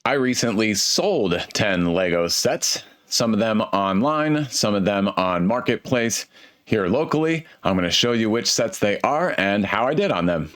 I recently sold 10 Lego sets, some of them online, some of them on Marketplace. Here locally, I'm going to show you which sets they are and how I did on them.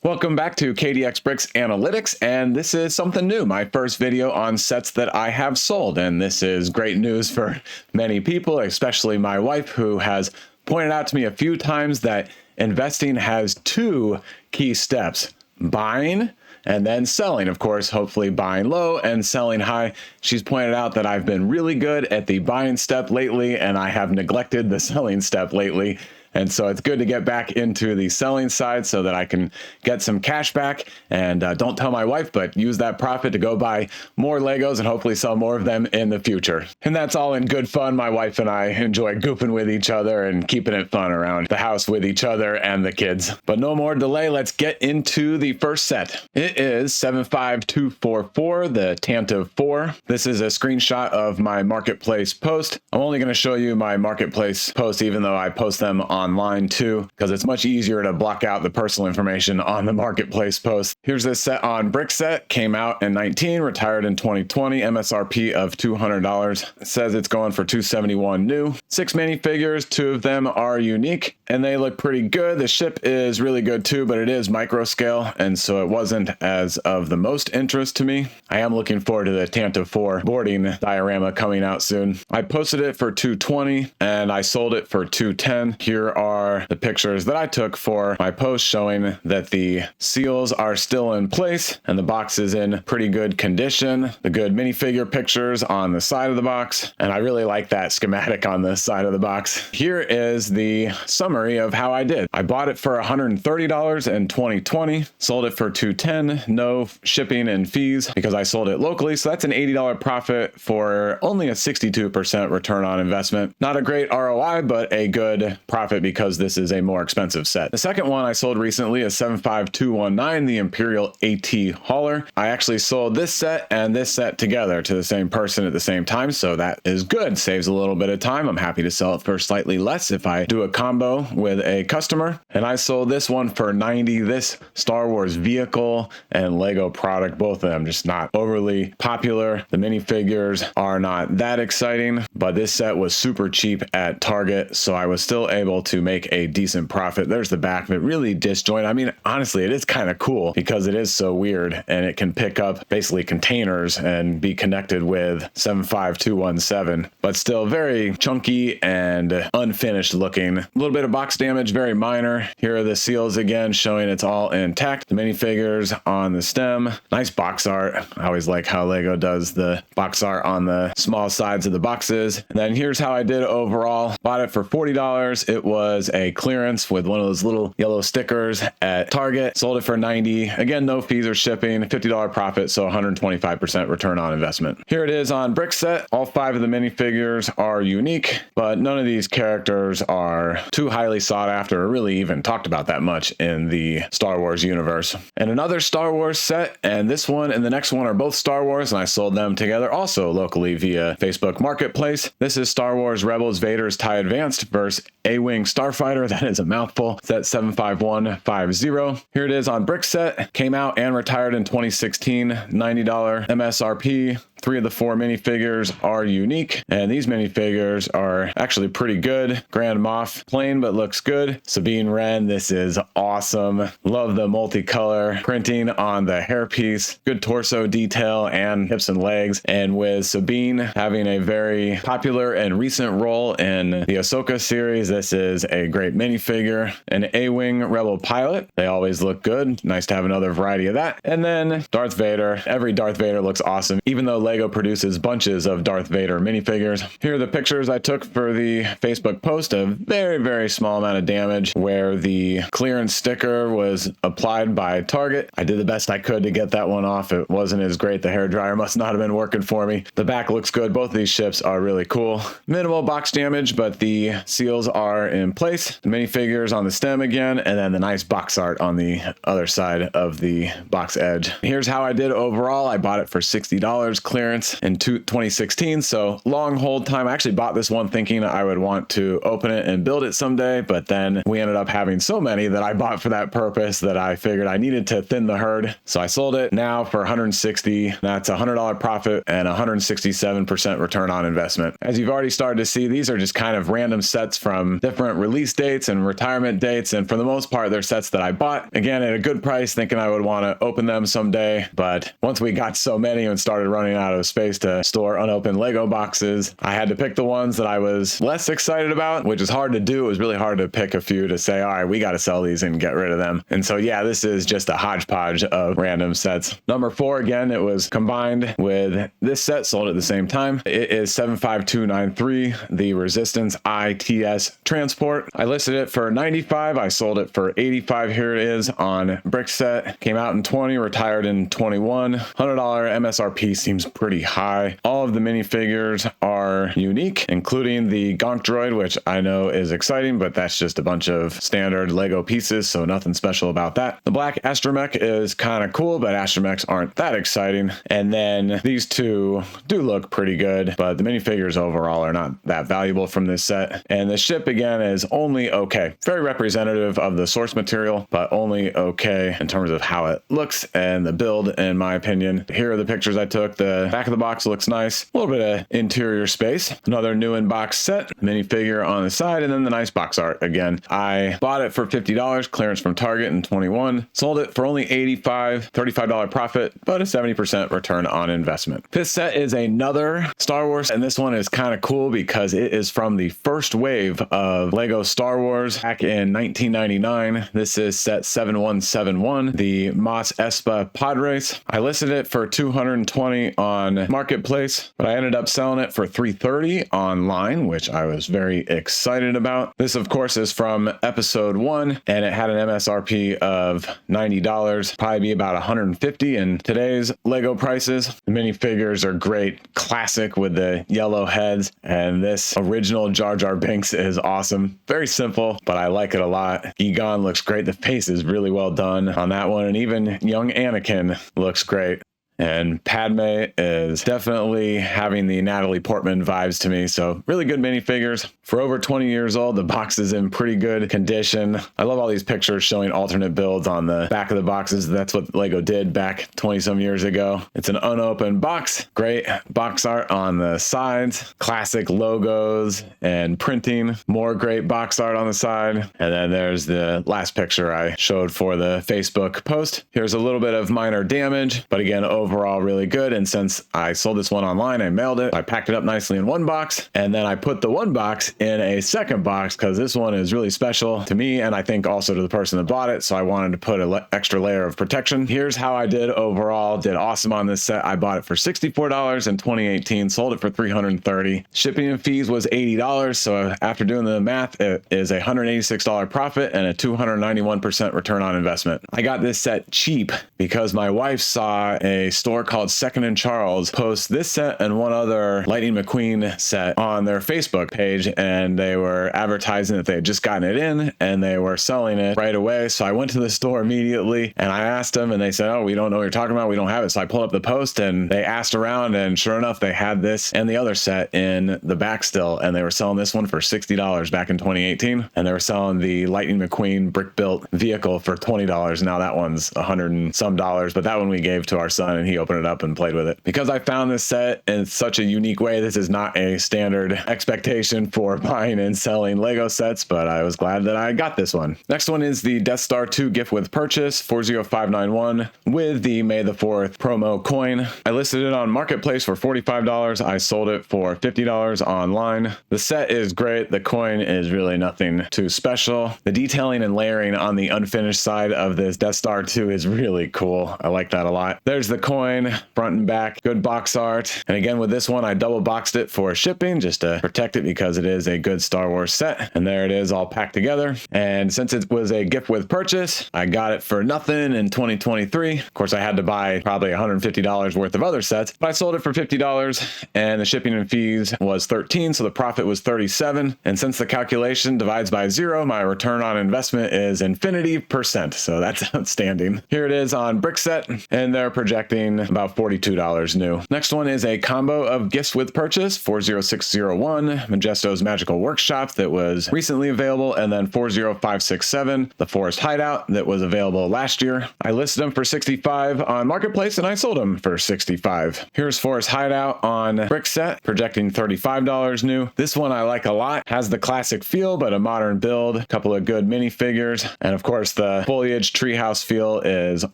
Welcome back to KDX Bricks Analytics, and this is something new, my first video on sets that I have sold, and this is great news for many people, especially my wife, who has pointed out to me a few times that investing has two key steps: buying and then selling. Of course, hopefully buying low and selling high. She's pointed out that I've been really good at the buying step lately, and I have neglected the selling step lately. And so it's good to get back into the selling side so that I can get some cash back and don't tell my wife, but use that profit to go buy more Legos and hopefully sell more of them in the future. And that's all in good fun. My wife and I enjoy goofing with each other and keeping it fun around the house with each other and the kids. But no more delay. Let's get into the first set. It is 75244, the Tantive IV. This is a screenshot of my Marketplace post. I'm only going to show you my Marketplace post, even though I post them online too, because it's much easier to block out the personal information on the Marketplace post. Here's this set on Brickset. Came out in 19, retired in 2020, MSRP of $200. It says it's going for $271 new. 6 minifigures, 2 of them are unique, and they look pretty good. The ship is really good too, but it is micro scale, and so it wasn't as of the most interest to me. I am looking forward to the Tantive IV boarding diorama coming out soon. I posted it for $220, and I sold it for $210. Here are the pictures that I took for my post showing that the seals are still in place and the box is in pretty good condition. The good minifigure pictures on the side of the box, and I really like that schematic on the side of the box. Here is the summary of how I did. I bought it for $130 in 2020, sold it for $210, no shipping and fees because I sold it locally, so that's an $80 profit for only a 62% return on investment. Not a great ROI, but a good profit because this is a more expensive set. The second one I sold recently is 75219, the Imperial AT hauler. I actually sold this set and this set together to the same person at the same time, so that is good. Saves a little bit of time. I'm happy to sell it for slightly less if I do a combo with a customer. And I sold this one for $90. This Star Wars vehicle and Lego product, both of them just not overly popular. The minifigures are not that exciting, but this set was super cheap at Target, so I was still able to make a decent profit. There's the back of it, really disjointed. I mean, honestly, it is kind of cool because it is so weird, and it can pick up basically containers and be connected with 75217, but still very chunky and unfinished looking. A little bit of box damage, very minor. Here are the seals again, showing it's all intact. The minifigures on the stem. Nice box art. I always like how Lego does the box art on the small sides of the boxes. And then here's how I did overall. Bought it for $40. It was a clearance with one of those little yellow stickers at Target. Sold it for $90. Again, no fees or shipping, $50 profit, so 125% return on investment. Here it is on Brickset. All 5 of the minifigures are unique, but none of these characters are too highly sought after or really even talked about that much in the Star Wars universe. And another Star Wars set, and this one and the next one are both Star Wars, and I sold them together also locally via Facebook Marketplace. This is Star Wars Rebels Vader's Tie Advanced versus A-Wing Starfighter. That is a mouthful. Set 75150. Here it is on Brickset. Came out and retired in 2016. $90 MSRP. 3 of the 4 minifigures are unique, and these minifigures are actually pretty good. Grand Moff, plain but looks good. Sabine Wren, this is awesome. Love the multicolor printing on the hairpiece. Good torso detail and hips and legs. And with Sabine having a very popular and recent role in the Ahsoka series, this is a great minifigure. An A-Wing Rebel pilot. They always look good. Nice to have another variety of that. And then Darth Vader. Every Darth Vader looks awesome, even though Lego produces bunches of Darth Vader minifigures. Here are the pictures I took for the Facebook post. A very, very small amount of damage where the clearance sticker was applied by Target. I did the best I could to get that one off. It wasn't as great. The hairdryer must not have been working for me. The back looks good. Both of these ships are really cool. Minimal box damage, but the seals are in place. The minifigures on the stem again, and then the nice box art on the other side of the box edge. Here's how I did overall. I bought it for $60. clearance in 2016. So long hold time. I actually bought this one thinking I would want to open it and build it someday, but then we ended up having so many that I bought for that purpose that I figured I needed to thin the herd. So I sold it now for $160. That's a $100 profit and 167% return on investment. As you've already started to see, these are just kind of random sets from different release dates and retirement dates. And for the most part, they're sets that I bought, again, at a good price, thinking I would want to open them someday. But once we got so many and started running out of space to store unopened Lego boxes, I had to pick the ones that I was less excited about, which is hard to do. It was really hard to pick a few to say, all right, we got to sell these and get rid of them. And so, yeah, this is just a hodgepodge of random sets. Number 4, again, it was combined with this set, sold at the same time. It is 75293, the Resistance ITS Transport. I listed it for 95. I sold it for 85. Here it is on Brickset. Came out in 20, retired in 21. $100 MSRP seems pretty high. All of the minifigures are unique, including the Gonk Droid, which I know is exciting, but that's just a bunch of standard Lego pieces, so nothing special about that. The black astromech is kind of cool, but astromechs aren't that exciting. And then these two do look pretty good, but the minifigures overall are not that valuable from this set. And the ship, again, is only okay. Very representative of the source material, but only okay in terms of how it looks and the build, in my opinion. Here are the pictures I took. The back of the box looks nice. A little bit of interior space. Another new in-box set, minifigure on the side, and then the nice box art again. I bought it for $50, clearance from Target in 21. Sold it for only $85, $35 profit, but a 70% return on investment. This set is another Star Wars, and this one is kind of cool because it is from the first wave of Lego Star Wars back in 1999. This is set 7171, the Moss Espa Podrace. I listed it for $220 on Marketplace, but I ended up selling it for $330 online, which I was very excited about. This, of course, is from episode 1, and it had an MSRP of $90, probably be about $150 in today's Lego prices. The minifigures are great, classic with the yellow heads, and this original Jar Jar Binks is awesome. Very simple, but I like it a lot. Egon looks great. The face is really well done on that one, and even young Anakin looks great. And Padme is definitely having the Natalie Portman vibes to me. So really good minifigures. For over 20 years old, the box is in pretty good condition. I love all these pictures showing alternate builds on the back of the boxes. That's what Lego did back 20 some years ago. It's an unopened box. Great box art on the sides. Classic logos and printing. More great box art on the side. And then there's the last picture I showed for the Facebook post. Here's a little bit of minor damage, but again, overall really good. And since I sold this one online, I mailed it. I packed it up nicely in one box, and then I put the one box in a second box because this one is really special to me, and I think also to the person that bought it. So I wanted to put an extra layer of protection. Here's how I did overall. Did awesome on this set. I bought it for $64 in 2018, sold it for $330. Shipping and fees was $80. So after doing the math, it is a $186 profit and a 291% return on investment. I got this set cheap because my wife saw a store called Second and Charles post this set and one other Lightning McQueen set on their Facebook page, and they were advertising that they had just gotten it in and they were selling it right away. So I went to the store immediately and I asked them, and they said, oh, we don't know what you're talking about. We don't have it. So I pulled up the post and they asked around, and sure enough, they had this and the other set in the back still, and they were selling this one for $60 back in 2018, and they were selling the Lightning McQueen brick built vehicle for $20. Now that one's $100 and some, but that one we gave to our son and he opened it up and played with it. Because I found this set in such a unique way, this is not a standard expectation for buying and selling Lego sets, but I was glad that I got this one. Next one is the Death Star 2 gift with purchase, 40591, with the May the 4th promo coin. I listed it on Marketplace for $45. I sold it for $50 online. The set is great. The coin is really nothing too special. The detailing and layering on the unfinished side of this Death Star 2 is really cool. I like that a lot. There's the coin, front and back, good box art. And again, with this one, I double boxed it for shipping just to protect it because it is a good Star Wars set. And there it is all packed together. And since it was a gift with purchase, I got it for nothing in 2023. Of course, I had to buy probably $150 worth of other sets, but I sold it for $50 and the shipping and fees was $13. So the profit was $37. And since the calculation divides by 0, my return on investment is infinity %. So that's outstanding. Here it is on Brickset, and they're projecting shipping, about $42 new. Next one is a combo of gifts with purchase, 40601, Majesto's Magical Workshop that was recently available, and then 40567, the Forest Hideout that was available last year. I listed them for $65 on Marketplace and I sold them for $65. Here's Forest Hideout on Brick Set, projecting $35 new. This one I like a lot. Has the classic feel, but a modern build, a couple of good minifigures, and of course the foliage treehouse feel is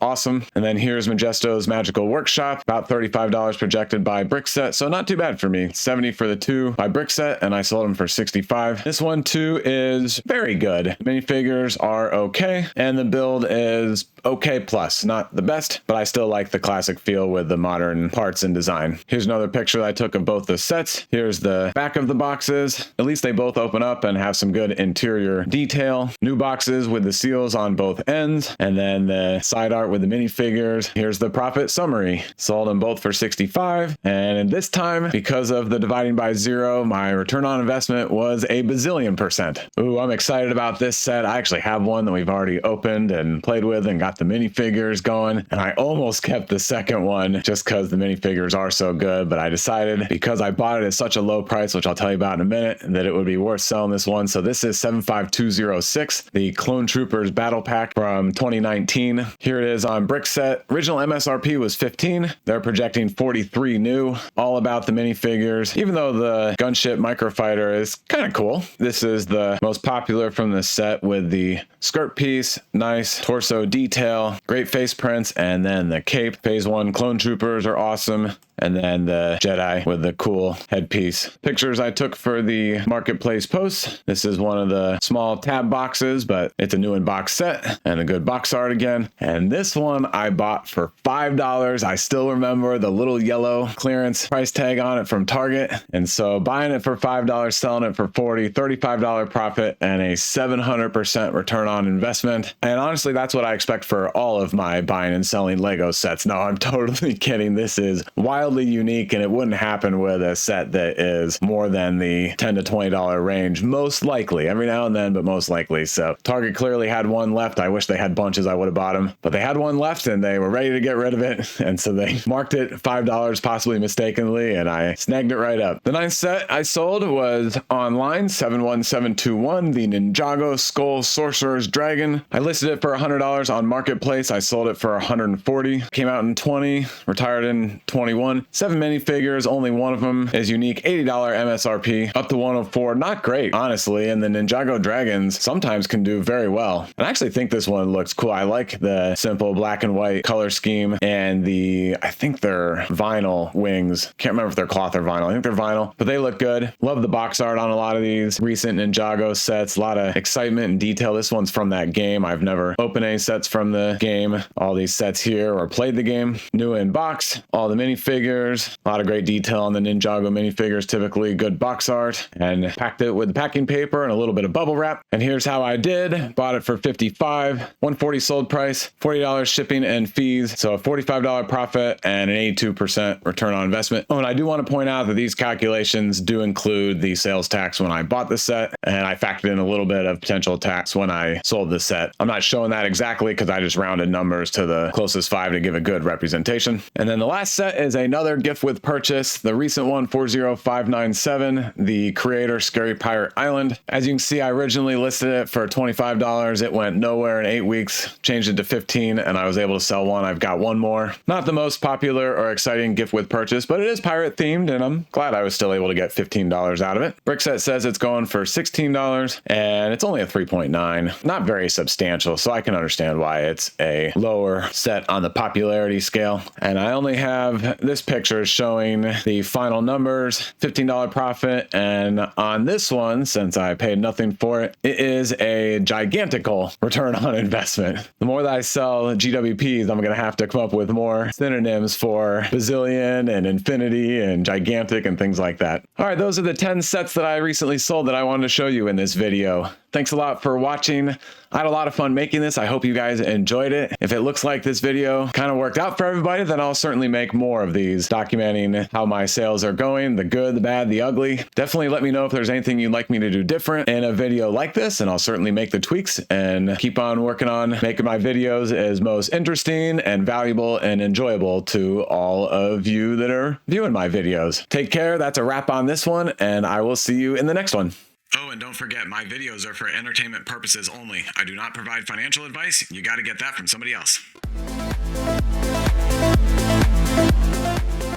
awesome. And then here's Majesto's Magical Workshop, about $35 projected by Brick Set, so not too bad for me. 70 for the two by Brick Set, and I sold them for $65. This one too is very good. Minifigures are okay, and the build is okay plus. Not the best, but I still like the classic feel with the modern parts and design. Here's another picture that I took of both the sets. Here's the back of the boxes. At least they both open up and have some good interior detail. New boxes with the seals on both ends, and then the side art with the minifigures. Here's the profit summary. Sold them both for $65, and this time, because of the dividing by zero, my return on investment was a bazillion percent. Ooh, I'm excited about this set. I actually have one that we've already opened and played with and got the minifigures going, and I almost kept the second one just because the minifigures are so good, but I decided because I bought it at such a low price, which I'll tell you about in a minute, that it would be worth selling this one. So this is 75206, the Clone Troopers Battle Pack from 2019. Here it is on Brick Set. Original MSRP was $15. They're projecting $43 new. All about the minifigures, even though the gunship microfighter is kind of cool. This is the most popular from the set with the skirt piece, nice torso detail, great face prints, and then the cape. Phase 1 Clone Troopers are awesome. And then the Jedi with the cool headpiece. Pictures I took for the Marketplace posts. This is one of the small tab boxes, but it's a new in-box set and a good box art again. And this one I bought for $5. I still remember the little yellow clearance price tag on it from Target. And so buying it for $5, selling it for $40, $35 profit, and a 700% return on investment. And honestly, that's what I expect for all of my buying and selling Lego sets. No, I'm totally kidding. This is wildly unique, and it wouldn't happen with a set that is more than the $10 to $20 range, most likely. Every now and then, but most likely. So Target clearly had one left. I wish they had bunches. I would have bought them, but they had one left and they were ready to get rid of it, and so they marked it $5, possibly mistakenly, and I snagged it right up. The ninth set I sold was online, 71721, the Ninjago Skull Sorcerer's Dragon. I listed it for $100 on Marketplace. I sold it for $140. Came out in 20, retired in 21. 7 minifigures, only one of them is unique, $80 MSRP, up to 104. Not great, honestly, and the Ninjago dragons sometimes can do very well. And I actually think this one looks cool. I like the simple black and white color scheme, and I think they're vinyl wings. Can't remember if they're cloth or vinyl. I think they're vinyl, but they look good. Love the box art on a lot of these recent Ninjago sets. A lot of excitement and detail. This one's from that game. I've never opened any sets from the game. All these sets here or played the game. New in box, all the minifigures, a lot of great detail on the Ninjago minifigures, typically good box art, and packed it with packing paper and a little bit of bubble wrap. And here's how I did. Bought it for $55, $140 sold price, $40 shipping and fees, so a $45 profit and an 82% return on investment. Oh, and I do want to point out that these calculations do include the sales tax when I bought the set, and I factored in a little bit of potential tax when I sold the set. I'm not showing that exactly because I just rounded numbers to the closest 5 to give a good representation. And then the last set is another gift with purchase, the recent one, 40597, the Creator Scary Pirate Island. As you can see, I originally listed it for $25. It went nowhere in 8 weeks, changed it to 15, and I was able to sell one. I've got one more. Not the most popular or exciting gift with purchase, but it is pirate themed, and I'm glad I was still able to get $15 out of it. Brickset says it's going for $16, and it's only a 3.9. Not very substantial, so I can understand why it's a lower set on the popularity scale. And I only have this picture showing the final numbers, $15 profit, and on this one, since I paid nothing for it, it is a gigantical return on investment. The more that I sell GWPs, I'm going to have to come up with more synonyms for bazillion and infinity and gigantic and things like that. All right, those are the 10 sets that I recently sold that I wanted to show you in this video. Thanks a lot for watching. I had a lot of fun making this. I hope you guys enjoyed it. If it looks like this video kind of worked out for everybody, then I'll certainly make more of these documenting how my sales are going, the good, the bad, the ugly. Definitely let me know if there's anything you'd like me to do different in a video like this, and I'll certainly make the tweaks and keep on working on making my videos as most interesting and valuable and enjoyable to all of you that are viewing my videos. Take care. That's a wrap on this one, and I will see you in the next one. Oh, and don't forget, my videos are for entertainment purposes only. I do not provide financial advice. You got to get that from somebody else.